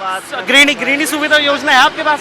गृहिणी सुविधा योजना है आपके पास?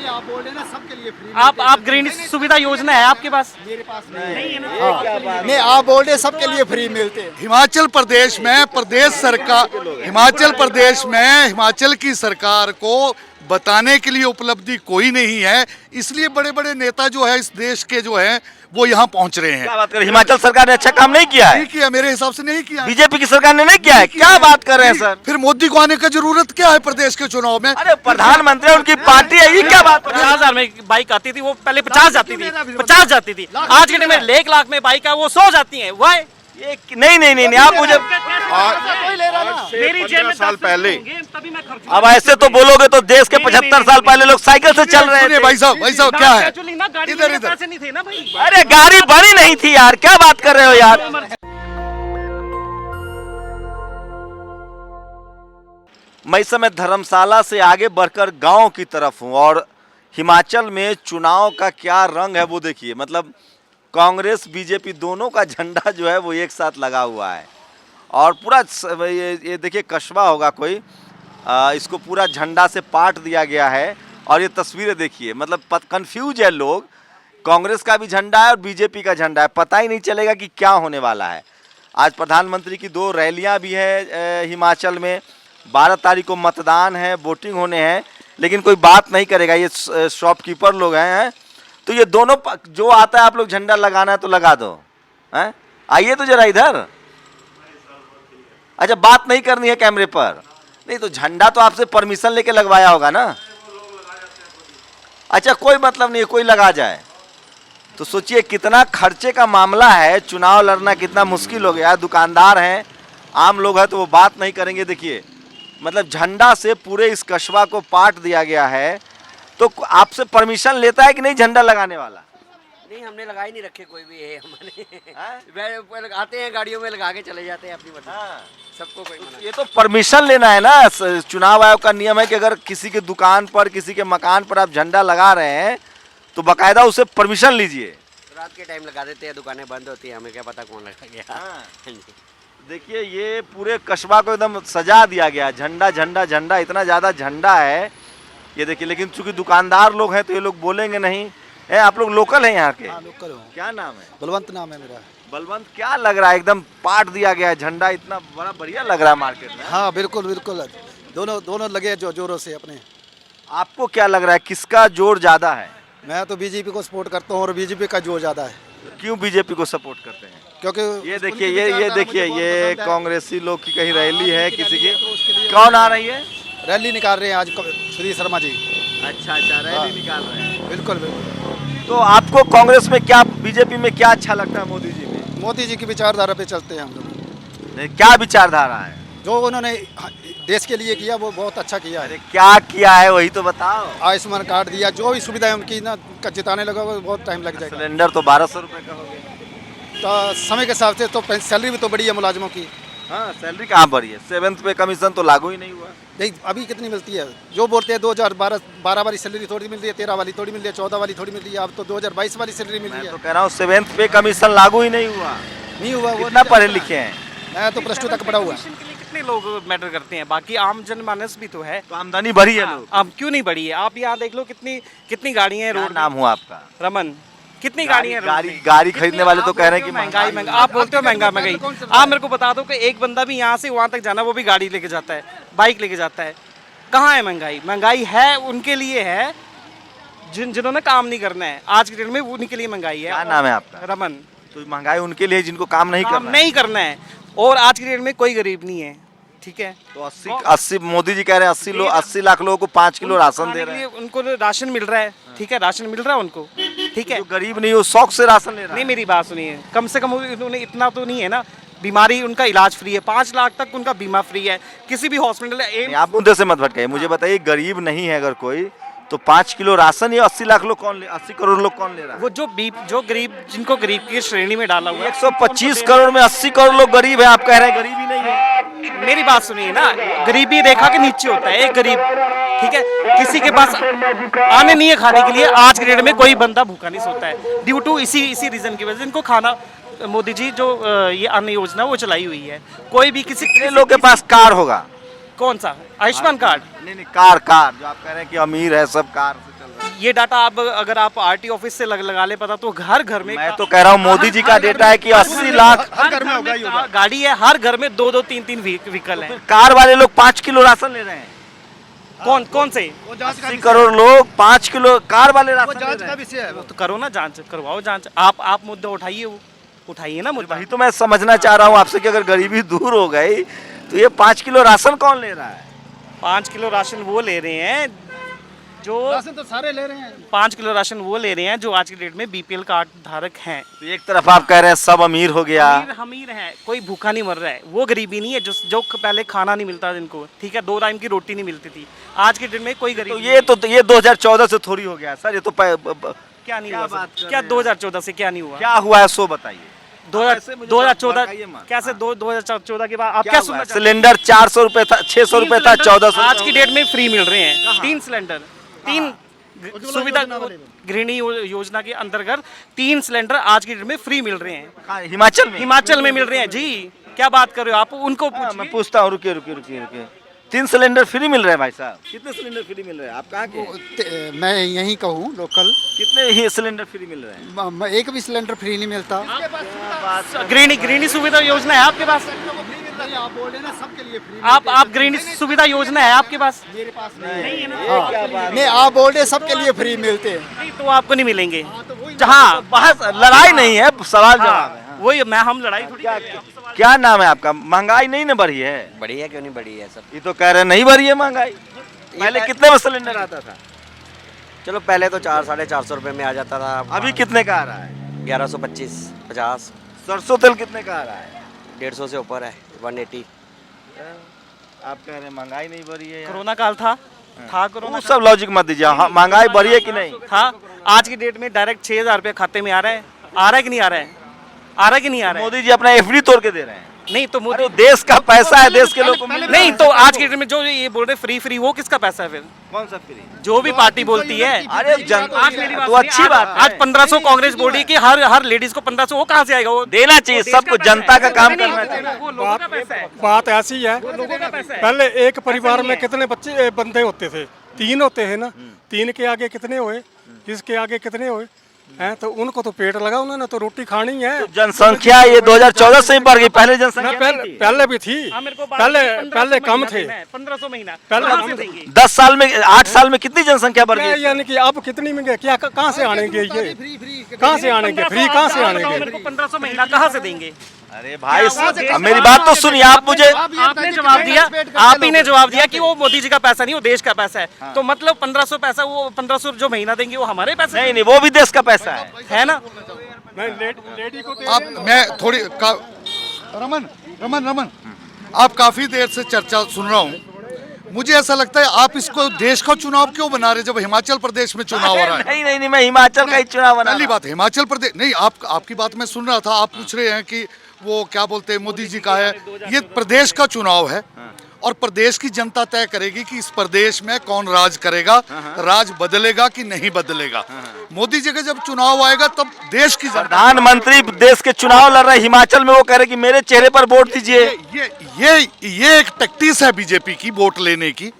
आप बोल रहे हैं ना सबके लिए फ्री। आप गृहिणी सुविधा योजना है आपके पास? मेरे पास नहीं है ना। नहीं, आप बोल रहे हैं सबके लिए फ्री मिलते हैं। हिमाचल प्रदेश में प्रदेश सरकार, हिमाचल की सरकार को बताने के लिए उपलब्धि कोई नहीं है, इसलिए बड़े बड़े नेता जो है इस देश के जो है वो यहाँ पहुँच रहे हैं। क्या बात कर रहे हैं? हिमाचल सरकार ने अच्छा काम नहीं किया है? नहीं किया, मेरे हिसाब से नहीं किया। बीजेपी की सरकार ने नहीं किया है? क्या बात कर रहे हैं सर? फिर मोदी को आने का जरूरत क्या है प्रदेश के चुनाव में? अरे प्रधानमंत्री उनकी पार्टी है, ये क्या बात? 50,000 में बाइक आती थी, वो पहले 50 जाती थी, 50 जाती थी। आज के टाइम में 1 लाख में बाइक है वो 100 जाती है। वाई? ये नहीं आप मुझे मेरी जेब में साल पहले तभी मैं खर्च। अब ऐसे तो बोलोगे तो देश के 75 साल पहले लोग साइकिल से चल रहे थे। भाई साहब क्या है? इधर इधर पैसे नहीं थे ना भाई। अरे गाड़ी बड़ी नहीं थी यार, क्या बात कर रहे हो यार? मैं इस समय धर्मशाला से आगे बढ़कर गांव की तरफ हूं और हिमाचल में चुनाव का क्या रंग है वो देखिए। मतलब कांग्रेस बीजेपी दोनों का झंडा जो है वो एक साथ लगा हुआ है और पूरा ये देखिए कस्बा होगा कोई, इसको पूरा झंडा से पाट दिया गया है। और ये तस्वीरें देखिए, मतलब कंफ्यूज है लोग। कांग्रेस का भी झंडा है और बीजेपी का झंडा है, पता ही नहीं चलेगा कि क्या होने वाला है। आज प्रधानमंत्री की 2 रैलियां भी है हिमाचल में। 12 तारीख को मतदान है, वोटिंग होने हैं, लेकिन कोई बात नहीं करेगा। ये शॉपकीपर लोग हैं, तो ये दोनों जो आता है आप लोग झंडा लगाना है तो लगा दो। हैं, आइए तो जरा इधर। अच्छा, बात नहीं करनी है कैमरे पर? नहीं तो झंडा तो आपसे परमिशन लेके लगवाया होगा ना? अच्छा, कोई मतलब नहीं है, कोई लगा जाए। तो सोचिए कितना खर्चे का मामला है, चुनाव लड़ना कितना मुश्किल हो गया। दुकानदार हैं, आम लोग हैं तो वो बात नहीं करेंगे। देखिए मतलब झंडा से पूरे इस कस्बा को पाट दिया गया है। तो आपसे परमिशन लेता है कि नहीं झंडा लगाने वाला? नहीं, हमने लगा ही नहीं रखे कोई भी है हमारे। आते हैं गाड़ियों में लगा के चले जाते हैं अपनी मर्जी। सबको कोई मना। ये तो परमिशन लेना है ना। चुनाव आयोग का नियम है कि अगर किसी की दुकान पर, किसी के मकान पर आप झंडा लगा रहे हैं तो बाकायदा उसे परमिशन लीजिए। रात के टाइम लगा देते हैं, दुकानें बंद होती है, हमें क्या पता कौन लगा गया। देखिए ये पूरे कस्बा को एकदम सजा दिया गया, झंडा झंडा झंडा, इतना ज़्यादा झंडा है ये देखिए। लेकिन चूंकि दुकानदार लोग हैं तो ये लोग बोलेंगे नहीं। आप लोग लोकल हैं यहाँ के? हाँ, लोकल हूँ। क्या नाम है? बलवंत नाम है मेरा। बलवंत, क्या लग रहा है? एकदम पाट दिया गया है झंडा, इतना बड़ा बढ़िया लग रहा है मार्केट में। हाँ बिल्कुल बिल्कुल, दोनों लगे जो जोरों से अपने। आपको क्या लग रहा है किसका जोर ज्यादा है? मैं तो बीजेपी को सपोर्ट करता हूँ और बीजेपी का जोर ज्यादा है। क्यों बीजेपी को सपोर्ट करते हैं? क्योंकि ये देखिए, ये देखिए, ये कांग्रेसी लोग की कहीं रैली है किसी की। कौन आ रही है? रैली निकाल रहे हैं आज सुधीर शर्मा जी। अच्छा, रैली निकाल रहे हैं। बिल्कुल बिल्कुल। तो आपको कांग्रेस में क्या, बीजेपी में क्या अच्छा लगता है? मोदी जी में? मोदी जी की विचारधारा पे चलते हैं हम लोग। क्या विचारधारा है? जो उन्होंने देश के लिए किया वो बहुत अच्छा किया है। क्या किया है वही तो बताओ। आयुष्मान कार्ड दिया, जो भी सुविधाएं उनकी ना जिताने लगा वो बहुत टाइम लग जाएगा। सिलेंडर तो 1200 रुपए का हो गया। तो समय के हिसाब से तो सैलरी भी तो बढ़ी है मुलाजिमों की। हाँ, सैलरी कहाँ बढ़ी है? 7th पे कमीशन तो लागू ही नहीं हुआ। नहीं, अभी कितनी मिलती है? जो बोलते हैं 2012 वाली सैलरी थोड़ी मिल रही है, 13 वाली थोड़ी मिल रही है, 14 वाली थोड़ी मिल रही है। अब तो 2022 वाली सैलरी मिल रही मैं है। तो कह रहा हूँ 7th पे कमीशन लागू ही नहीं हुआ। नहीं हुआ। वो कितना पढ़े लिखे हैं? मैं तो +2 तक पढ़ा हुआ। कितने लोग मैटर करते हैं, बाकी आम जनमानस भी तो है। तो आमदनी बढ़ी है लोग। अब क्यों नहीं बढ़ी है? आप यहाँ देख लो कितनी गाड़ियाँ हैं रोड। नाम हुआ आपका? रमन। कितनी गाड़ियाँ हैं? गाड़ी खरीदने वाले तो कह रहे हैं कि महंगाई। आप बोलते हो महंगाई। आप मेरे को बता दो कि एक बंदा भी यहाँ से वहाँ तक जाना, वो भी गाड़ी लेके जाता है, बाइक लेके जाता है। कहाँ है महंगाई? महंगाई है उनके लिए है जिन्होंने काम नहीं करना है। आज के डेट में उनके लिए महंगाई है। क्या नाम है आपका? रमन। तो महंगाई उनके लिए जिनको काम नहीं करना है। और आज के डेट में कोई गरीब नहीं है, ठीक है। तो 80 मोदी जी कह रहे हैं 80 लाख लोगों को 5 किलो राशन दे रहे हैं। उनको राशन मिल रहा है, ठीक है, राशन मिल रहा है उनको, ठीक है। जो गरीब नहीं वो शौक से राशन ले रहा है। नहीं, मेरी बात सुनिए, कम से कम उन्होंने इतना तो नहीं है ना, बीमारी उनका इलाज फ्री है, 5 लाख तक उनका बीमा फ्री है किसी भी हॉस्पिटल। आप मुद्दे से मत भटकाइए, मुझे बताइए गरीब नहीं है अगर कोई तो 5 किलो राशन ये 80 लाख लोग कौन ले, 80 करोड़ लोग कौन ले रहा है? वो जो गरीब, जिनको गरीब की श्रेणी में डाला हुआ है। 125 करोड़ में 80 करोड़ लोग गरीब है, आप कह रहे हैं गरीब ही नहीं है। मेरी बात सुनिए ना, गरीबी रेखा के नीचे होता है एक गरीब, ठीक है। किसी के पास आने नहीं है खाने के लिए, आज के डेट में कोई बंदा भूखा नहीं सोता है ड्यू टू इसी रीजन की वजह से। इनको खाना, मोदी जी जो ये अन्न योजना वो चलाई हुई है। कोई भी किसी लोग के पास कार होगा, कौन सा आयुष्मान कार्ड? नहीं कार जो आप कह रहे हैं कि अमीर है सब कार से चल रहा है। ये डाटा आप अगर आप आरटी ऑफिस से लगा ले पता तो हर घर में मैं तो कह रहा हूँ मोदी जी का डेटा है कि 80 लाख हर घर में गाड़ी है, हर घर में 2-2 3-3 व्हीकल है। कार वाले लोग 5 किलो राशन ले रहे हैं। कौन से? 80 करोड़ लोग 5 किलो कार वाले राशन ले जांच रहे का हैं। विषय है वो। तो करो ना जांच, करवाओ जांच। आप मुद्दा उठाइए, वो उठाइए ना मुद्दा। वही तो मैं समझना चाह रहा हूँ आपसे कि अगर गरीबी दूर हो गई तो ये 5 किलो राशन कौन ले रहा है? 5 किलो राशन वो ले रहे हैं जो राशन तो सारे ले रहे हैं। 5 किलो राशन वो ले रहे हैं जो आज की डेट में बीपीएल कार्ड धारक हैं। तो एक तरफ आप कह रहे हैं सब अमीर हो गया, अमीर है, कोई भूखा नहीं मर रहा है। वो गरीबी नहीं है जो पहले खाना नहीं मिलता जिनको, ठीक है, 2 टाइम की रोटी नहीं मिलती थी। आज के दिन में कोई गरीब तो ये 2014 से थोड़ी हो गया सर। ये तो क्या नहीं हुआ सर? क्या 2014 से क्या नहीं हुआ? क्या हुआ है सो बताइए। 2014 कैसे 2014 के बाद आप क्या सुनना चाहते हैं? सिलेंडर 400 रुपए था, 600 रुपए था, 1400। आज की डेट में फ्री मिल रहे हैं 3 सिलेंडर, 3 सुविधा गृहिणी योजना के अंतर्गत 3 सिलेंडर आज की डेट में फ्री मिल रहे हैं। हिमाचल में मिल रहे हैं जी। क्या बात कर रहे हो आप? उनको मैं पूछता हूँ, रुकिए 3 सिलेंडर फ्री मिल रहे हैं भाई साहब। कितने सिलेंडर फ्री मिल रहे हैं? आप कहाँ के? मैं यहीं कहूँ लोकल, कितने ही सिलेंडर फ्री मिल रहे हैं? एक भी सिलेंडर फ्री नहीं मिलता। गृहिणी सुविधा योजना है आपके पास? आप बोल रहे ना सबके लिए फ्री। आप गृहिणी सुविधा योजना है आपके पास? मेरे पास नहीं है ना। नहीं, आप बोल रहे सबके लिए फ्री मिलते हैं। नहीं तो आपको नहीं मिलेंगे। जहाँ बहस लड़ाई नहीं है, सवाल जवाब है। वही हम लड़ाई थोड़ी। क्या नाम है आपका? महंगाई नहीं ना बढ़ी है? बढ़ी है, क्यों नहीं बढ़ी है सब? ये तो कह रहे हैं नहीं बढ़ी है महंगाई। पहले कितने में सिलेंडर आता था? चलो पहले तो 400-450 रुपए में आ जाता था। अभी कितने का आ रहा है? 1125-50। सरसों तेल कितने का आ रहा है? 150 से ऊपर है, 180। आप कह रहे हैं महंगाई नहीं बढ़ी है। कोरोना काल था कोरोना वो सब लॉजिक मत दीजिए। हाँ, महंगाई बढ़ी है कि नहीं? था। आज की डेट में डायरेक्ट 6,000 रुपये खाते में आ रहा है कि नहीं आ रहा है? आ रहा है कि नहीं आ रहा है? मोदी जी अपना एफडी तोड़ के दे रहे हैं। नहीं तो मोदी देश का पैसा है, देश के लोग को मिल नहीं तो आज की डेट में जो ये बोल रहे फ्री वो किसका पैसा है फिर? कौन सा फ्री? जो भी पार्टी बोलती है। अरे जनता आज मेरी बात तो अच्छी सुनिए, बात है। आज 1500 कांग्रेस बोल रही है कि हर लेडीज को 1500, वो कहाँ से आएगा? वो देना चाहिए सबको, जनता का काम करना चाहिए। चाहिए। वो लोगों का पैसा है, बात ऐसी है, लोगों का पैसा है। पहले एक परिवार में कितने बंदे होते थे? 3 होते हैं ना। 3 के आगे कितने हुए? जिसके आगे कितने हुए हैं? तो उनको तो पेट लगा, उन्होंने तो रोटी खानी है। जनसंख्या ये 2014 से ही बढ़ गई, पहले जनसंख्या नहीं थी। पहले भी थी, पहले कम थे। 1500 महीना पहले कहाँ कम से थे। देंगे? 10 साल में 8 साल में कितनी जनसंख्या बढ़ क्या गई? यानी कि अब कितनी महंगे? क्या कहाँ से आनेंगे ये? कहाँ से आनेंगे? फ्री कहाँ से आनेंगे? 1500 महीना कहाँ से देंगे? अरे भाई अब मेरी बात तो सुनिए आप। मुझे आपने जवाब दिया, आप ही ने जवाब दिया कि वो मोदी जी का पैसा नहीं, वो देश का पैसा है। तो मतलब 1500 पैसा, वो 1500 जो महीना देंगे वो हमारे पैसे नहीं, वो भी देश का पैसा है है ना? लेडी को दे आप मैं थोड़ी रमन आप काफी देर से चर्चा सुन रहा हूँ। मुझे ऐसा लगता है आप इसको देश का चुनाव क्यों बना रहे जब हिमाचल प्रदेश में चुनाव हो रहा है? नहीं, मैं हिमाचल का ही चुनाव बना पहली बात हिमाचल प्रदेश नहीं, आपकी बात मैं सुन रहा था। आप पूछ रहे हैं कि वो क्या बोलते हैं मोदी जी का है। ये प्रदेश का चुनाव है और प्रदेश की जनता तय करेगी कि इस प्रदेश में कौन राज करेगा, राज बदलेगा कि नहीं बदलेगा। मोदी जी का जब चुनाव आएगा तब देश की प्रधानमंत्री देश के चुनाव लड़ रहे, हिमाचल में वो कह रहे कि मेरे चेहरे पर वोट दीजिए। ये एक टैक्टिस है बीजेपी की वोट लेने की।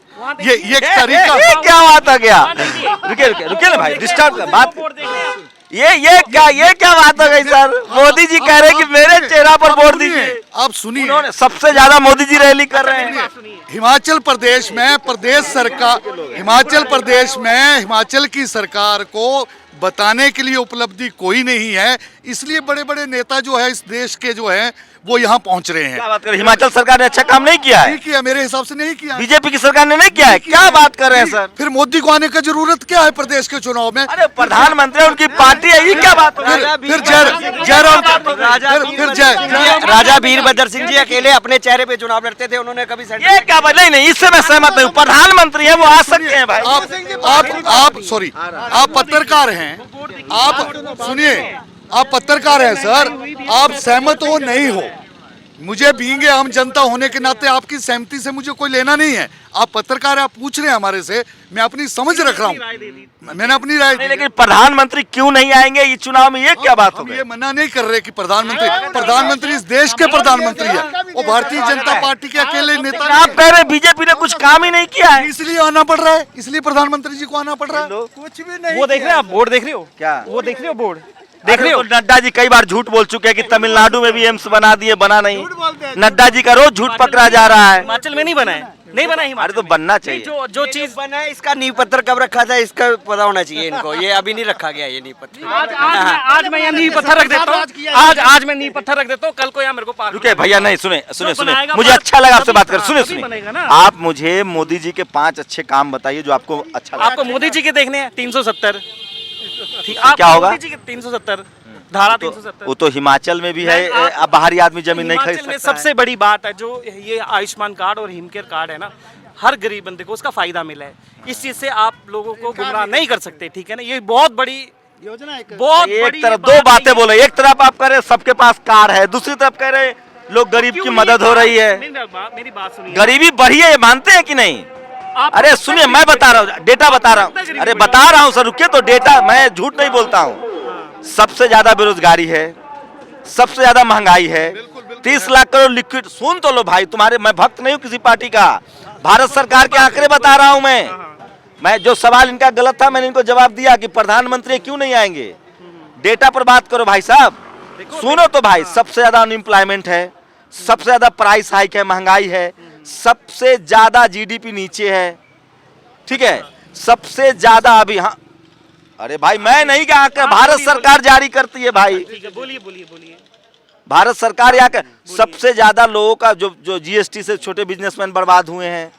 ये एक तरीका। ये क्या बात आ गया? रुके ना भाई, डिस्टर्ब कर बात। ये क्या बात हो गई सर? मोदी जी कह रहे कि मेरे चेहरा पर वोट दीजिए। आप सुनिए, उन्होंने सबसे ज्यादा मोदी जी रैली कर रहे हैं। हिमाचल प्रदेश में प्रदेश सरकार, हिमाचल की सरकार को बताने के लिए उपलब्धि कोई नहीं है, इसलिए बड़े बड़े नेता जो है इस देश के जो है वो यहाँ पहुँच रहे हैं। क्या बात कर रहे हैं? हिमाचल सरकार ने अच्छा काम नहीं किया है? नहीं किया, मेरे हिसाब से नहीं किया। बीजेपी की सरकार ने नहीं किया है? क्या बात कर रहे हैं सर? फिर मोदी को आने का जरूरत क्या है प्रदेश के चुनाव में? अरे प्रधानमंत्री उनकी पार्टी है, ये क्या बात? फिर राजा वीरभद्र सिंह जी अकेले अपने चेहरे पे चुनाव लड़ते थे, उन्होंने कभी ये क्या बात? नहीं, इससे मैं सहमत नहीं हूँ। प्रधानमंत्री है, वो आ सकते हैं भाई। आप सॉरी, आप पत्रकार हैं, आप सुनिए, आप पत्रकार हैं सर, आप सहमत हो नहीं हो, मुझे बीइंग आम जनता होने के नाते आपकी सहमति से मुझे कोई लेना नहीं है। आप पत्रकार, आप पूछ रहे हैं हमारे से, मैं अपनी समझ रख रहा हूँ, मैंने अपनी राय दी है। लेकिन प्रधानमंत्री क्यों नहीं आएंगे ये चुनाव में, ये क्या बात हो हम गई? ये मना नहीं कर रहे कि प्रधानमंत्री इस देश के प्रधानमंत्री है, वो भारतीय जनता पार्टी के अकेले नेता लेकिन आप कह रहे हैं बीजेपी ने कुछ काम ही नहीं किया है। इसलिए आना पड़ रहा है, इसलिए प्रधानमंत्री जी को आना पड़ रहा है। कुछ भी नहीं। वो देख रहे हैं आप, बोर्ड देख रहे हो क्या? वो देख रहे हो बोर्ड देख रहे हो? तो नड्डा जी कई बार झूठ बोल चुके हैं कि तमिलनाडु में भी एम्स बना दिए, बना नहीं। नड्डा जी का रोज झूठ पकड़ा जा रहा है। हिमाचल में नहीं बना है, नहीं बना अरे हिमाचल तो में। बनना नहीं, चाहिए। जो चीज बना है, इसका नींव पत्थर कब रखा था इसका पता होना चाहिए इनको। ये अभी नहीं रखा गया ये नींव पत्थर। आज मैं यहाँ नींव पत्थर रख देता हूँ, आज मैं नींव पत्थर रख देता हूँ, कल को यहाँ मेरे को पार रुके भैया, नहीं सुने सुने सुने, बनाएगा मुझे बात, अच्छा लगा आपसे तभी- बात कर। सुने तभी सुने, बनेगा ना। आप मुझे मोदी जी के 5 अच्छे काम बताइए जो आपको अच्छा लगा। आपको मोदी जी के देखने हैं 370 क्या होगा? मोदी जी के 370 धारा 370 वो तो हिमाचल में भी है, अब बाहरी आदमी जमीन नहीं खरीद हिमाचल में सकता सबसे बड़ी बात है जो ये आयुष्मान कार्ड और हिमकेयर कार्ड है ना, हर गरीब बंदे को उसका फायदा मिला है। इस चीज से आप लोगों को गुमराह नहीं कर सकते, ठीक है ना? ये बहुत बड़ी योजना है। बहुत है। बड़ी एक तरफ ये दो बात बातें नहीं है। बोले, एक तरफ आप कह रहे हैं सबके पास कार है, दूसरी तरफ कह रहे हैं लोग गरीब क्यों की नहीं मदद हो बात- रही है। मेरी बात सुनिए। गरीबी बढ़ी है, ये मानते हैं कि नहीं? आप अरे सुनिए, मैं बता रहा हूँ, डेटा बता रहा हूँ, अरे बता रहा हूँ सर, रुकिए तो, डेटा, मैं झूठ नहीं बोलता हूँ। सबसे ज्यादा बेरोजगारी है, सबसे ज्यादा महंगाई है, 30 लाख करोड़ लिक्विड। सुन तो लो भाई, तुम्हारे, मैं भक्त नहीं हूँ किसी पार्टी का, भारत सरकार के आंकड़े बता रहा हूँ मैं जो सवाल इनका गलत था मैंने इनको जवाब दिया कि प्रधानमंत्री क्यों नहीं आएंगे। डेटा पर बात करो भाई साहब, सुनो तो भाई, सबसे ज्यादा अनएम्प्लॉयमेंट है, सबसे ज्यादा प्राइस हाइक है, महंगाई है, सबसे ज्यादा जीडीपी नीचे है, ठीक है, सबसे ज्यादा अभी। हाँ अरे भाई मैं नहीं कहा, भारत सरकार जारी करती है भाई, ठीक है, बोलिए बोलिए बोलिए। भारत सरकार यहाँ का सबसे ज्यादा लोगों का जो जीएसटी से छोटे बिजनेसमैन बर्बाद हुए हैं,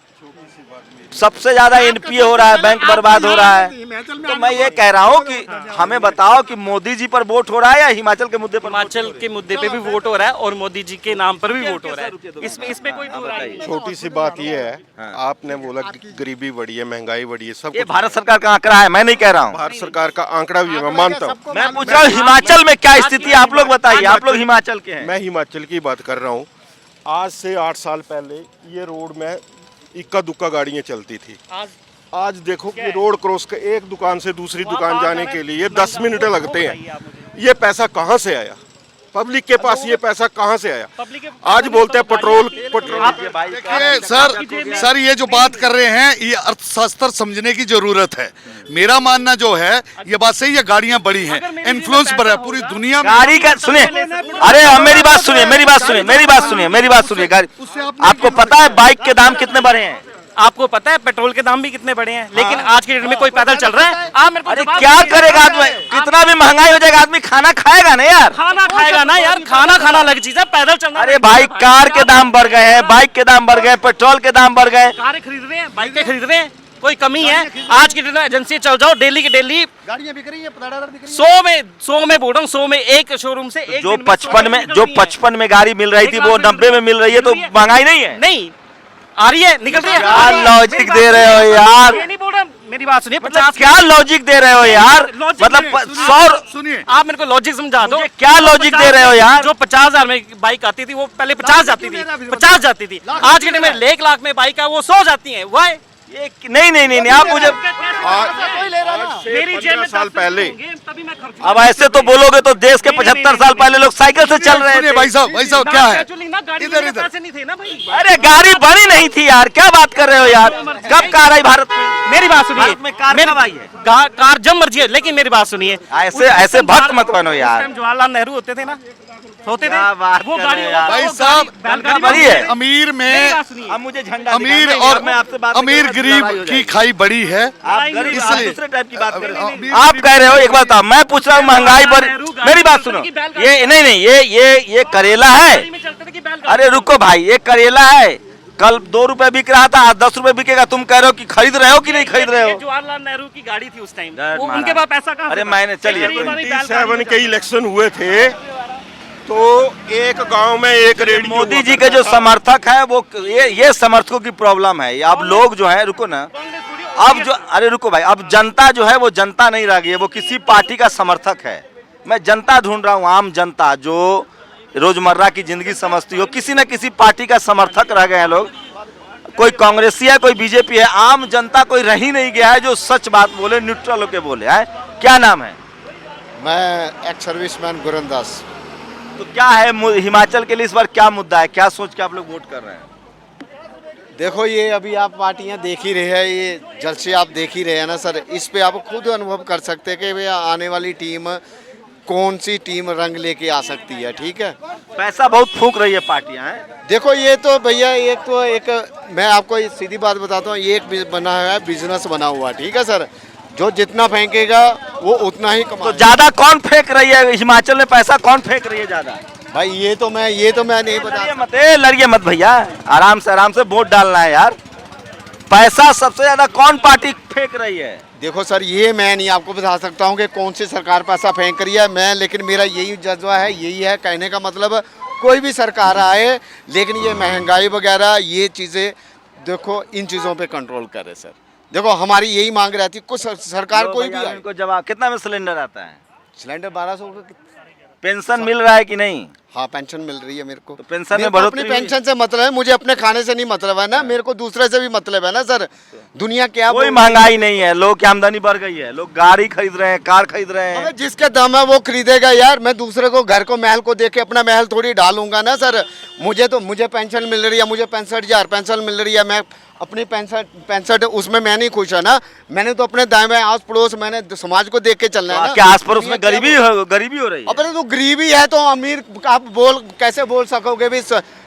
सबसे ज्यादा एनपीए हो रहा है, बैंक बर्बाद हो रहा है। तो मैं ये कह रहा हूँ कि हमें बताओ कि मोदी जी पर वोट हो रहा है या हिमाचल के मुद्दे पर? हिमाचल के मुद्दे पे भी वोट हो रहा है और मोदी जी के नाम पर भी वोट हो रहा है, इसमें कोई दो राय नहीं है। छोटी सी बात ये है, आपने बोला कि गरीबी बढ़ी है, महंगाई बढ़ी है, सब ये कुछ भारत सरकार का आंकड़ा है, मैं नहीं कह रहा हूँ। भारत सरकार का आंकड़ा भी है, मैं मानता हूँ। मैं पूछ रहा हूँ हिमाचल में क्या स्थिति है, आप लोग बताइए, आप लोग हिमाचल के हैं। मैं हिमाचल की बात कर रहा हूँ। आज से 8 साल पहले ये रोड में इक्का दुक्का गाड़ियाँ चलती थी। आज देखो कि रोड क्रॉस के एक दुकान से दूसरी दुकान जाने के लिए 10 मिनट लगते हैं। ये पैसा कहाँ से आया? पब्लिक के पास ये पैसा कहाँ से आया? आज बोलते हैं पेट्रोल। देखिए सर ये जो बात कर रहे हैं, ये अर्थशास्त्र समझने की जरूरत है। मेरा मानना जो है, ये बात सही है, गाड़ियां बड़ी हैं, इन्फ्लुएंस बढ़ा है पूरी दुनिया में। गाड़ी का सुनिए, अरे अब मेरी बात सुनिए, मेरी बात सुनिए, मेरी बात सुनिए, मेरी बात सुनिए। गाड़ी, आपको पता है बाइक के दाम कितने बढ़े हैं? आपको पता है पेट्रोल के दाम भी कितने बढ़े हैं, लेकिन आज के डेट में कोई पैदल चल रहा है? आप मेरे को अरे जवाब क्या दीजिए। करेगा आदमी, कितना भी महंगाई हो जाएगा आदमी खाना खाएगा ना यार। खाना खाएगा ना यार, खाना अलग चीज है, पैदल चलना। अरे भाई कार के दाम बढ़ गए हैं, बाइक के दाम बढ़ गए, पेट्रोल के दाम बढ़ गए। कारें खरीद रहे हैं, बाइकें खरीद रहे हैं, कोई कमी है? आज की डेट में एजेंसी चल जाओ, डेली की डेली गाड़ियां बिक रही है, पटाडार बिक रही है। 100 में बोल रहा हूँ, 100 में एक शोरूम से एक जो दिन में 55 में 100 जो निकल रही है। 55 में गाड़ी मिल रही थी एक वो लाख में 90 में मिल रही है, तो महंगाई नहीं है? नहीं आ रही है, निकल रही है। क्या मेरी लॉजिक बात दे रहे हो सुनिए, यार? ये नहीं बोल रहा, मेरी बात सुनिए। मतलब 50 क्या लॉजिक दे रहे हो यार? लॉजिक मतलब नहीं, 100 सुनिए, आप मेरे को लॉजिक समझा दो। क्या लॉजिक दे रहे हो यार? जो 50,000 में बाइक आती थी वो पहले 50 जाती थी, 50 जाती थी। आज के डेट में 1 लाख में बाइक है वो 100 जाती है। वाई ये नहीं आप मुझे, मेरी जेब में 15 साल 10 पहले तभी मैं खर्च अब ऐसे तो बोलोगे तो देश के 75 साल पहले लोग साइकिल से चल रहे सुनिए थे। भाई साहब क्या है, इधर इधर पैसे नहीं थे ना भाई। अरे गाड़ी बनी नहीं थी यार, क्या बात कर रहे हो यार? कब कार आई भारत में? मेरी बात सुनिए, भारत में कार कब आई है? कार जब मर्जी है, लेकिन मेरी बात सुनिए। ऐसे भक्त मत बनो यार। टाइम जवाहरलाल नेहरू होते थे ना, होते थे क्या बात वो कर गाड़ी रहे हो यार? भाई साहब, बैलगाड़ी बड़ी है। अमीर मेरी में बात सुनिए। अब मुझे झंडा अमीर दिखाना है, और मैं आपसे बात अमीर नहीं कर रहा, लड़ाई हो गरीब की जाएगी। खाई बड़ी है। आप गरीब, आप इसलिए- दूसरे टाइप की बात कर रहे हैं। आप कह रहे हो, एक बात बताओ, मैं पूछ रहा हूँ महंगाई बढ़, मेरी बात सुनो, ये नहीं ये करेला है। अरे रुको भाई, ये करेला है, कल 2 रुपए बिक रहा था, आज 10 रुपए बिकेगा। तुम कह रहे हो कि खरीद रहे हो कि नहीं खरीद रहे हो? जवाहरलाल नेहरू की गाड़ी थी उस टाइम, डर वो मारा। उनके पास पैसा कहाँ अरे से था? मैंने, चलिए, गरीब वाली 27 बैलगाड़ी के इलेक्शन हुए थे तो एक गांव में एक रेडियो मोदी जी के जो समर्थक है वो ये समर्थकों की प्रॉब्लम है। अब लोग जो है, रुको ना, अब जो, अरे रुको भाई, अब जनता जो है वो जनता नहीं रह गई है, वो किसी पार्टी का समर्थक है। मैं जनता ढूंढ रहा हूँ, आम जनता जो रोजमर्रा की जिंदगी समझती हो, किसी न किसी पार्टी का समर्थक रह गए हैं लोग, कोई कांग्रेसी है कोई बीजेपी है, आम जनता कोई रह ही नहीं गया है जो सच बात बोले, न्यूट्रल होके बोले है। क्या नाम है? मैं एक्स सर्विसमैन गुरनदास। तो क्या है हिमाचल के लिए इस बार क्या मुद्दा है, क्या सोच के आप लोग वोट कर रहे हैं? देखो ये अभी आप पार्टियां देख ही रहे हैं, ये जल्द से आप देख ही रहे हैं ना सर, इस पे आप खुद अनुभव कर सकते हैं कि भैया आने वाली टीम कौन सी टीम रंग लेके आ सकती है। ठीक है, पैसा बहुत फूंक रही है पार्टियां हैं। देखो ये तो भैया एक मैं आपको सीधी बात बताता हूँ, ये एक बना हुआ है बिजनेस बना हुआ, ठीक है सर, जो जितना फेंकेगा वो उतना ही तो कमाएगा। ज्यादा कौन फेंक रही है हिमाचल में पैसा, कौन फेंक रही है ज्यादा? भाई ये तो मैं नहीं बता। लड़िए मत भैया, आराम से वोट डालना है यार। पैसा सबसे ज्यादा कौन पार्टी फेंक रही है? देखो सर ये मैं नहीं आपको बता सकता हूँ कि कौन सी सरकार पैसा फेंक रही है, मैं लेकिन मेरा यही जज्बा है, यही है कहने का मतलब, कोई भी सरकार आए लेकिन ये महंगाई वगैरह ये चीज़ें देखो इन चीज़ों पे कंट्रोल करे सर। देखो हमारी यही मांग रहती है, कुछ सरकार कोई भी आए। इनको जवाब कितना में सिलेंडर आता है? सिलेंडर 1200 रुपये। पेंशन मिल रहा है कि नहीं? हाँ पेंशन मिल रही है मेरे को। तो पेंशन में मेरे को बढ़ोतरी अपनी पेंशन से मतलब है, मुझे अपने खाने से नहीं मतलब है ना, मेरे को दूसरे से भी मतलब है ना सर। दुनिया क्या कोई महंगाई नहीं है, लोग की आमदनी बढ़ गई है, लोग गाड़ी खरीद रहे हैं, कार खरीद रहे हैं। अबे जिसका दम है वो खरीदेगा यार, मैं दूसरे को घर को महल को देख के अपना महल थोड़ी डालूंगा ना सर। मुझे पेंशन मिल रही है, मुझे 65,000 पेंशन मिल रही है, मैं अपनी पेंशन उसमें मैं नहीं खुश है ना। मैंने तो अपने दाएं बाएं आस पड़ोस मैंने समाज को देख के चलना है ना। क्या आस पड़ोस में गरीबी हो रही है? अपने तो गरीबी है तो अमीर आप कैसे बोल सकोगे भी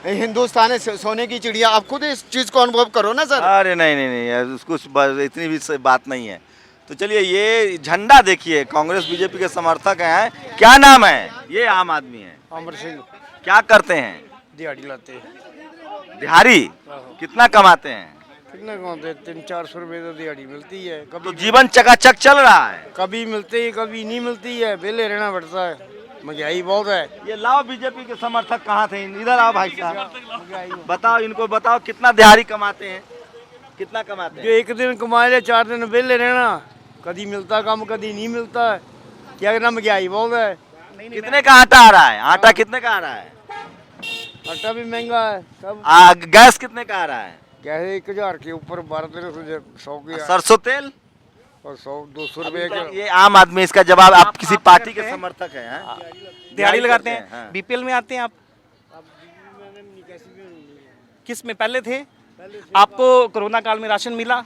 हिंदुस्तान है सोने की चिड़िया। आप खुद इस चीज को अनुभव करो ना सर। अरे नहीं यार, उसको इतनी भी बात नहीं है। तो चलिए ये झंडा देखिए, कांग्रेस बीजेपी के समर्थक हैं। क्या नाम है? ये आम आदमी है। अमर सिंह। क्या करते हैं? दिहाड़ी लाते हैं। दिहाड़ी कितना कमाते हैं? कितना कमाते? 300-400 रुपये तो दिहाड़ी मिलती है। तो कभी जीवन चकाचक चल रहा है। कभी मिलती है कभी नहीं मिलती है, बेले रहना पड़ता है, महंगाई बहुत है। ये लाओ बीजेपी के समर्थक कहाँ थे? इधर आओ भाई साहब, बताओ इनको, बताओ कितना दिहाड़ी कमाते हैं, कितना कमाते जो हैं? एक दिन कमाए ले 4 दिन बेले रहना, कभी मिलता काम कभी नहीं मिलता है, क्या करना, महंगाई बहुत है। कितने का आटा आ रहा है? आटा कितने का आ रहा है? आटा भी महंगा है सब। गैस कितने का आ रहा है? कैसे 1000 के ऊपर 1200 की सरसों तेल और 100-200 रुपये का। ये आम आदमी, इसका जवाब आप किसी पार्टी के समर्थक हैं? हाँ? दिहाड़ी लगाते हैं, हाँ। बीपीएल में आते हैं आप? किस में पहले थे? आपको कोरोना काल में राशन मिला?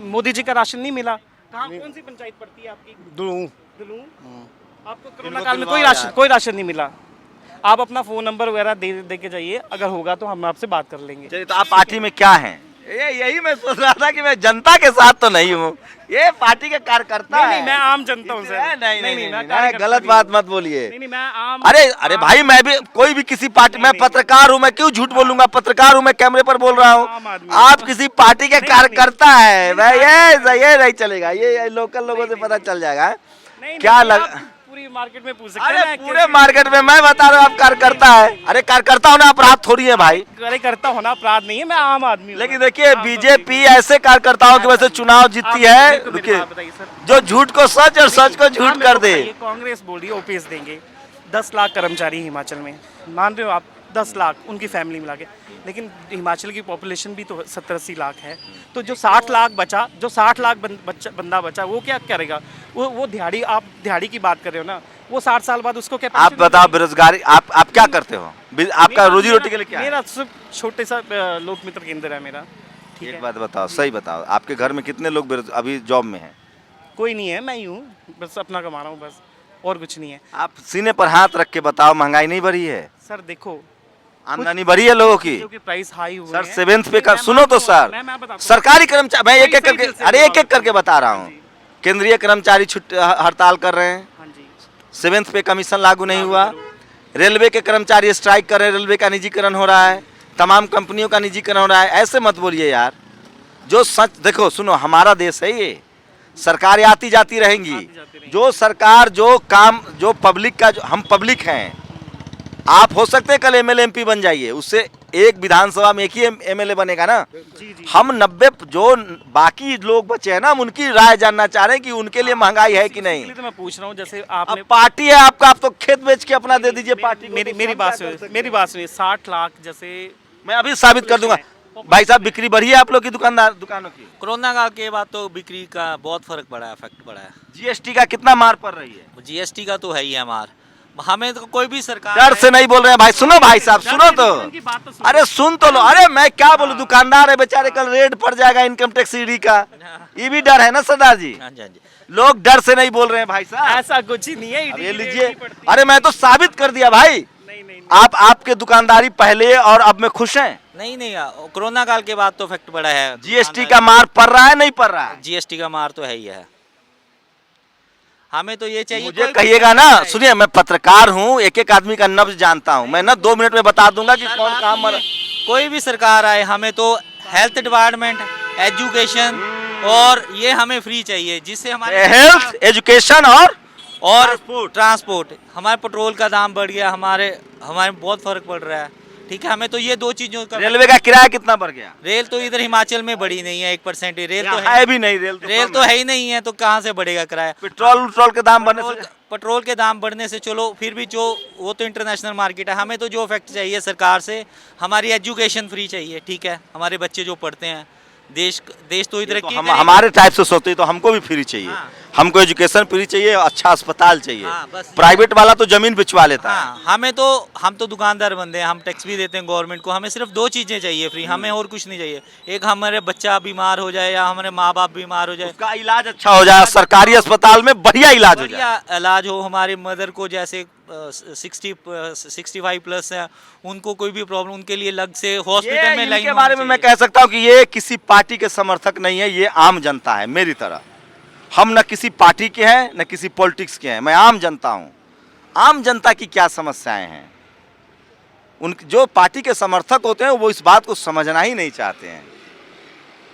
मोदी जी का राशन नहीं मिला? कहाँ कौन सी पंचायत पड़ती है आपकी? दुलू। आपको कोरोना काल में कोई राशन नहीं मिला। आप अपना फोन नंबर वगैरह दे के जाइए, अगर होगा तो हम आपसे बात कर लेंगे। चलिए, तो आप पार्टी में क्या हैं? यही मैं सोच रहा था कि मैं जनता के साथ तो नहीं हूँ, ये पार्टी के कार्यकर्ता है। नहीं, मैं आम जनता हूँ सर। नहीं, गलत बात मत बोलिए। नहीं, मैं आम। अरे भाई, मैं भी कोई भी किसी पार्टी, मैं पत्रकार हूँ, मैं क्यों झूठ बोलूंगा? पत्रकार हूँ, मैं कैमरे पर बोल रहा हूँ। आप किसी पार्टी के कार्यकर्ता है भाई, ये नहीं चलेगा, ये लोकल लोगों से पता चल जाएगा। क्या लग पूरी मार्केट में पूछ सकते हैं। अरे पूरे मार्केट में मैं बता रहा हूँ, आप कार्यकर्ता है। अरे कार्यकर्ता होना अपराध थोड़ी है भाई। कार्यकर्ता होना अपराध नहीं है, मैं आम आदमी हूँ। लेकिन देखिए, बीजेपी ऐसे कार्यकर्ताओं की वजह से चुनाव जीतती है, रुकिए, जो झूठ को सच और सच को झूठ कर दे। कांग्रेस बोल रही है ओपीएस देंगे, 10 लाख कर्मचारी हिमाचल में, मान रहे हो आप? 10 लाख उनकी फैमिली मिला के, लेकिन हिमाचल की पॉपुलेशन भी तो 70-80 लाख है। तो जो 60 लाख बंदा बचा, वो क्या करेगा? वो दिहाड़ी, आप दिहाड़ी की बात कर रहे हो ना, वो 60 साल बाद उसको क्या? आप बताओ, बेरोजगारी, आप क्या करते हो? आपका रोजी रोटी के लिए क्या है? मेरा सिर्फ छोटे सा लोक मित्र केंद्र है मेरा। एक बात बताओ, सही बताओ, आपके घर में कितने लोग अभी जॉब में हैं? कोई नहीं है, मैं ही हूँ, बस अपना कमा रहा हूँ, बस और कुछ नहीं है। आप सीने पर हाथ रख के बताओ, महंगाई नहीं बढ़ी है? सर देखो, आमदनी बढ़ी है लोगों की? प्राइस हाई हुए सर हैं। 7th पे का सुनो तो सर, सरकारी कर्मचारी, मैं एक एक करके बता रहा हूँ। केंद्रीय कर्मचारी हड़ताल कर रहे हैं, 7th पे कमीशन लागू नहीं हुआ, रेलवे के कर्मचारी स्ट्राइक कर रहे हैं, रेलवे का निजीकरण हो रहा है, तमाम कंपनियों का निजीकरण हो रहा है। ऐसे मत बोलिए यार, जो सच देखो, सुनो, हमारा देश है ये, सरकारें आती जाती रहेंगी। जो सरकार, जो काम, जो पब्लिक का, जो हम पब्लिक हैं, आप हो सकते हैं कल MLA MP बन जाइए, उससे एक विधानसभा में एक ही एमएलए बनेगा ना। हम 90 जो बाकी लोग बचे हैं ना, हम उनकी राय जानना चाह रहे हैं कि उनके लिए महंगाई है कि नहीं। इसलिए तो मैं पूछ रहा हूँ, जैसे अब आपने पार्टी है आपका, आप तो खेत बेच के अपना दे दीजिए पार्टी को। मेरी बात सुनिए, 60 लाख जैसे मैं अभी साबित कर दूंगा। भाई साहब, बिक्री बढ़ी है आप लोग की दुकानों की? कोरोना काल के बाद तो बिक्री का बहुत फर्क पड़ा है, इफेक्ट पड़ा है। जीएसटी का कितना मार पड़ रही है? जीएसटी का तो है ही है मार। हमें तो कोई भी सरकार डर से नहीं बोल रहे हैं भाई, सुनो भाई साहब, सुनो तो, अरे सुन तो लो। अरे मैं क्या बोलूं, दुकानदार है बेचारे, कल रेड पड़ जाएगा इनकम टैक्स ईडी का, ये भी डर है ना सरदार जी। हाँ जी, हाँ जी। लोग डर से नहीं बोल रहे हैं भाई साहब। ऐसा कुछ ही नहीं है। अब ये लीजिए, अरे मैं तो साबित कर दिया भाई। आपके दुकानदारी पहले और अब में खुश हैं? नहीं, कोरोना काल के बाद तो इफेक्ट पड़ा है। जीएसटी का मार पड़ रहा है नहीं पड़ रहा है? जीएसटी का मार तो है ही है। हमें तो ये चाहिए, मुझे कहिएगा ना, सुनिए मैं पत्रकार हूँ, एक एक आदमी का नब्ज जानता हूँ। मैं ना 2 मिनट में बता दूंगा कि कौन कहाँ मर। कोई भी सरकार आए, हमें तो हेल्थ डिपार्टमेंट, एजुकेशन और ये हमें फ्री चाहिए, जिससे हमारे हेल्थ, एजुकेशन और ट्रांसपोर्ट। हमारे पेट्रोल का दाम बढ़ गया, हमारे बहुत फर्क पड़ रहा है। ठीक है, हमें तो ये 2 चीजों का। रेलवे का किराया कितना बढ़ गया? रेल तो इधर हिमाचल में बढ़ी नहीं है, 1% ही। रेल तो है भी नहीं, रेल तो है ही नहीं है, तो कहाँ से बढ़ेगा किराया? पेट्रोल के दाम बढ़ने से, पेट्रोल के दाम बढ़ने से चलो फिर भी जो वो तो इंटरनेशनल मार्केट है। हमें तो जो इफेक्ट चाहिए सरकार से, हमारी एजुकेशन फ्री चाहिए। ठीक है, हमारे बच्चे जो पढ़ते हैं, देश तो इधर तो हमारे टाइप से सोचते तो हमको भी फ्री चाहिए। हाँ। हमको एजुकेशन फ्री चाहिए, अच्छा अस्पताल चाहिए। हाँ, बस। प्राइवेट वाला तो जमीन बिचवा लेता है। हाँ, हम तो दुकानदार बंदे हैं, हम टैक्स भी देते हैं गवर्नमेंट को। हमें सिर्फ 2 चीजें चाहिए फ्री, हमें और कुछ नहीं चाहिए। एक, हमारे बच्चा बीमार हो जाए या हमारे माँ बाप बीमार हो जाए, उसका इलाज अच्छा हो जाए, सरकारी अस्पताल में बढ़िया इलाज हो जाए। बढ़िया इलाज हो। हमारे मदर को जैसे 65 प्लस है, उनको कोई भी प्रॉब्लम, उनके लिए अलग से हॉस्पिटल में लाइन के बारे में मैं कह सकता हूँ कि ये किसी पार्टी के समर्थक नहीं है, ये आम जनता है मेरी तरह। हम न किसी पार्टी के हैं न किसी पॉलिटिक्स के हैं, मैं आम जनता हूँ। आम जनता की क्या समस्याएं हैं, उन जो पार्टी के समर्थक होते हैं वो इस बात को समझना ही नहीं चाहते हैं।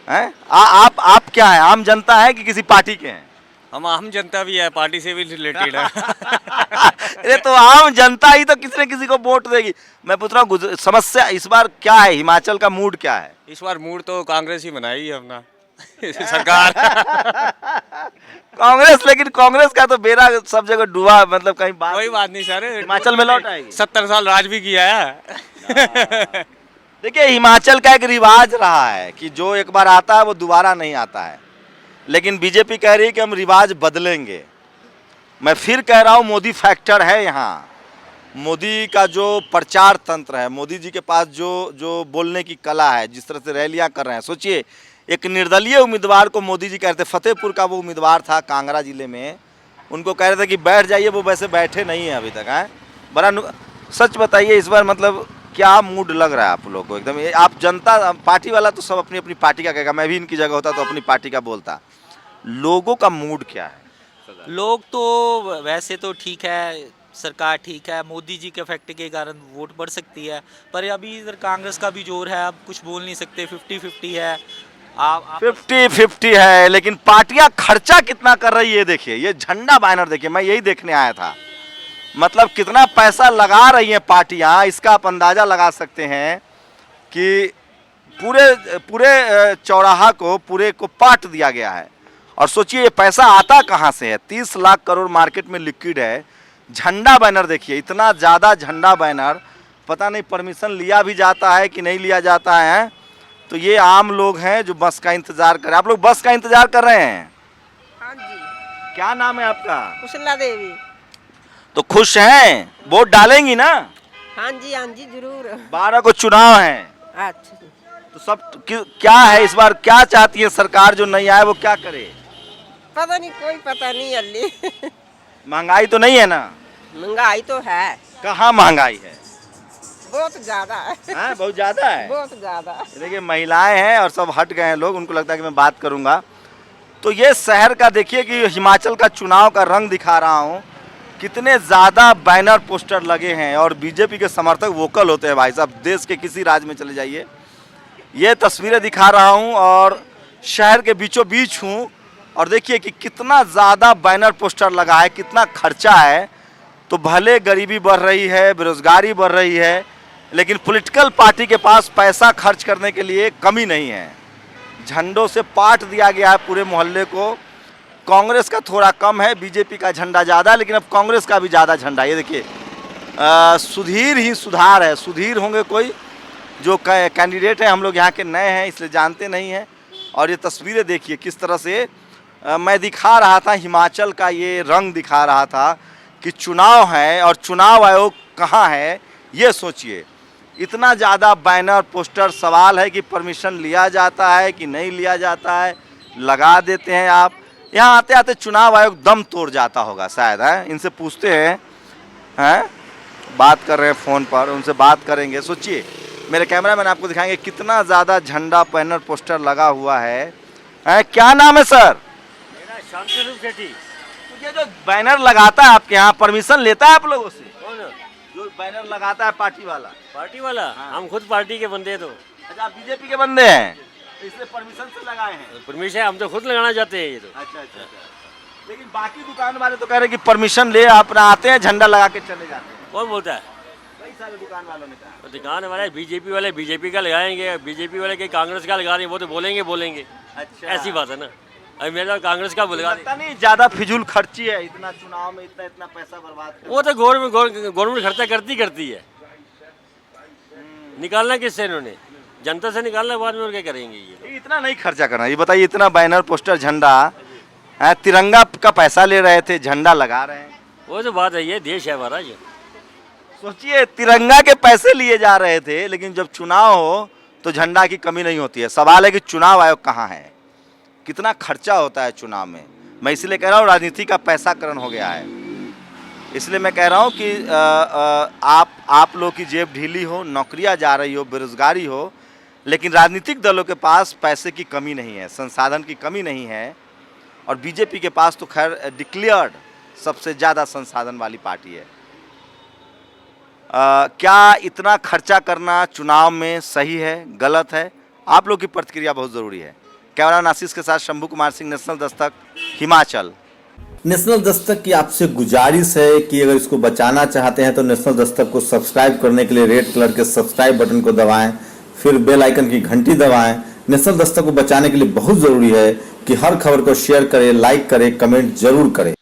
आप क्या है, आम जनता है कि किसी पार्टी के हैं? हम आम जनता भी है, पार्टी से भी रिलेटेड है। अरे तो आम जनता ही तो किसी न किसी को वोट देगी। मैं पूछ रहा हूँ समस्या इस बार क्या है, हिमाचल का मूड क्या है? इस बार मूड तो कांग्रेस ही बनाई है अपना सरकार। कांग्रेस, लेकिन कांग्रेस का तो बेड़ा सब जगह डूबा, मतलब कहीं कोई बात नहीं सर, हिमाचल में लौट आएगी। 70 साल राज भी किया है। देखिए, हिमाचल का एक रिवाज रहा है कि जो एक बार आता है वो दोबारा नहीं आता है, लेकिन बीजेपी कह रही है कि हम रिवाज बदलेंगे। मैं फिर कह रहा हूँ, मोदी फैक्टर है यहाँ। मोदी का जो प्रचार तंत्र है, मोदी जी के पास जो बोलने की कला है, जिस तरह से रैलियाँ कर रहे हैं। सोचिए, एक निर्दलीय उम्मीदवार को मोदी जी कह रहे थे, फतेहपुर का वो उम्मीदवार था कांगड़ा जिले में, उनको कह रहे थे कि बैठ जाइए, वो वैसे बैठे नहीं है अभी तक। है बड़ा सच बताइए, इस बार मतलब क्या मूड लग रहा है आप लोग को? एकदम आप जनता, पार्टी वाला तो सब अपनी अपनी पार्टी का कहेगा, मैं भी इनकी जगह होता तो अपनी पार्टी का बोलता। लोगों का मूड क्या है? लोग तो वैसे तो ठीक है, सरकार ठीक है, मोदी जी के इफेक्ट के कारण वोट बढ़ सकती है, पर अभी इधर कांग्रेस का भी जोर है, अब कुछ बोल नहीं सकते। 50-50 है। 50-50 है, लेकिन पार्टियां खर्चा कितना कर रही है देखिए। ये झंडा बैनर देखिए, मैं यही देखने आया था। मतलब कितना पैसा लगा रही हैं पार्टियां, इसका आप अंदाजा लगा सकते हैं कि पूरे चौराहा को पूरे को पाट दिया गया है। और सोचिए ये पैसा आता कहाँ से है? 30 लाख करोड़ मार्केट में लिक्विड है। झंडा बैनर देखिए, इतना ज़्यादा झंडा बैनर, पता नहीं परमिशन लिया भी जाता है कि नहीं लिया जाता है। तो ये आम लोग हैं जो बस का इंतजार कर रहे हैं। आप लोग बस का इंतजार कर रहे हैं? हाँ जी। क्या नाम है आपका? कुशला देवी। तो खुश हैं, वोट डालेंगी ना? हाँ जी जरूर। 12 को चुनाव है। अच्छा। तो सब क्या है इस बार, क्या चाहती है सरकार जो नहीं आए वो क्या करे? पता नहीं, कोई पता नहीं अल्ली। महंगाई तो नहीं है ना? महंगाई तो है। कहाँ महंगाई है? बहुत ज्यादा है। बहुत ज्यादा है। बहुत ज्यादा। देखिए, महिलाएं हैं और सब हट गए हैं लोग, उनको लगता है कि मैं बात करूंगा। तो ये शहर का देखिए कि हिमाचल का चुनाव का रंग दिखा रहा हूँ, कितने ज़्यादा बैनर पोस्टर लगे हैं और बीजेपी के समर्थक वोकल होते हैं भाई साहब। देश के किसी राज्य में चले जाइए, ये तस्वीरें दिखा रहा हूँ और शहर के बीचों बीच हूँ और देखिए कि कितना ज़्यादा बैनर पोस्टर लगा है, कितना खर्चा है। तो भले गरीबी बढ़ रही है, बेरोजगारी बढ़ रही है, लेकिन पॉलिटिकल पार्टी के पास पैसा खर्च करने के लिए कमी नहीं है। झंडों से पाट दिया गया है पूरे मोहल्ले को। कांग्रेस का थोड़ा कम है, बीजेपी का झंडा ज़्यादा, लेकिन अब कांग्रेस का भी ज़्यादा झंडा। ये देखिए सुधीर ही सुधार है। सुधीर होंगे कोई जो कैंडिडेट है, हम लोग यहाँ के नए हैं इसलिए जानते नहीं हैं। और ये तस्वीरें देखिए किस तरह से मैं दिखा रहा था, हिमाचल का ये रंग दिखा रहा था कि चुनाव है और चुनाव आयोग कहाँ है। ये सोचिए, इतना ज़्यादा बैनर पोस्टर, सवाल है कि परमिशन लिया जाता है कि नहीं लिया जाता है, लगा देते हैं आप। यहाँ आते आते चुनाव आयोग दम तोड़ जाता होगा शायद, है। इनसे पूछते हैं, बात कर रहे हैं फ़ोन पर, उनसे बात करेंगे। सोचिए, मेरे कैमरामैन आपको दिखाएंगे कितना ज़्यादा झंडा, बैनर, पोस्टर लगा हुआ है। क्या नाम है सर? मेरा शांति रूप सेठी। तो ये जो बैनर लगाता है आपके यहाँ, परमिशन लेता है आप लोगों से? कौन? जो बैनर लगाता है पार्टी वाला? पार्टी वाला? हम खुद पार्टी के बंदे हैं। तो अच्छा, आप बीजेपी के बंदे हैं, तो इसलिए परमिशन से लगाए हैं? परमिशन हम तो खुद लगाना चाहते हैं ये तो। अच्छा अच्छा अच्छा। लेकिन बाकी दुकान वाले तो कह रहे हैं कि परमिशन ले अपना आते हैं, झंडा लगा के चले जाते हैं। कौन बोलता है? कई सारे दुकान वालों ने कहा। दुकान वाले बीजेपी वाले बीजेपी का लगाएंगे, बीजेपी वाले के कांग्रेस का लगा रहे हैं, वो तो बोलेंगे। अच्छा, ऐसी बात है ना। अभी मेरा कांग्रेस का बोलेगा लगता नहीं ज्यादा फिजूल खर्ची है, इतना चुनाव में इतना पैसा बर्बाद कर। वो तो गवर्नमेंट खर्चा करती है। निकालना किससे इन्होंने? जनता से निकालना, बाद में और क्या करेंगे ये? इतना नहीं खर्चा करना। ये बताइए, इतना बैनर, पोस्टर, झंडा, तिरंगा का पैसा ले रहे थे, झंडा लगा रहे हैं। वो तो बात है, ये देश है हमारा। ये सोचिए, तिरंगा के पैसे लिए जा रहे थे, लेकिन जब चुनाव हो तो झंडा की कमी नहीं होती है। सवाल है कि चुनाव आयोग कहाँ है, कितना खर्चा होता है चुनाव में। मैं इसलिए कह रहा हूँ राजनीति का पैसाकरण हो गया है। इसलिए मैं कह रहा हूँ कि आप लोग की जेब ढीली हो, नौकरियाँ जा रही हो, बेरोजगारी हो, लेकिन राजनीतिक दलों के पास पैसे की कमी नहीं है, संसाधन की कमी नहीं है। और बीजेपी के पास तो खैर डिक्लेयर्ड सबसे ज़्यादा संसाधन वाली पार्टी है। क्या इतना खर्चा करना चुनाव में सही है, गलत है? आप लोग की प्रतिक्रिया बहुत ज़रूरी है। कैमरा नासिस के साथ शंभू कुमार सिंह, नेशनल दस्तक, हिमाचल। नेशनल दस्तक की आपसे गुजारिश है कि अगर इसको बचाना चाहते हैं तो नेशनल दस्तक को सब्सक्राइब करने के लिए रेड कलर के सब्सक्राइब बटन को दबाएं, फिर बेल आइकन की घंटी दबाएं। नेशनल दस्तक को बचाने के लिए बहुत ज़रूरी है कि हर खबर को शेयर करें, लाइक करें, कमेंट जरूर करें।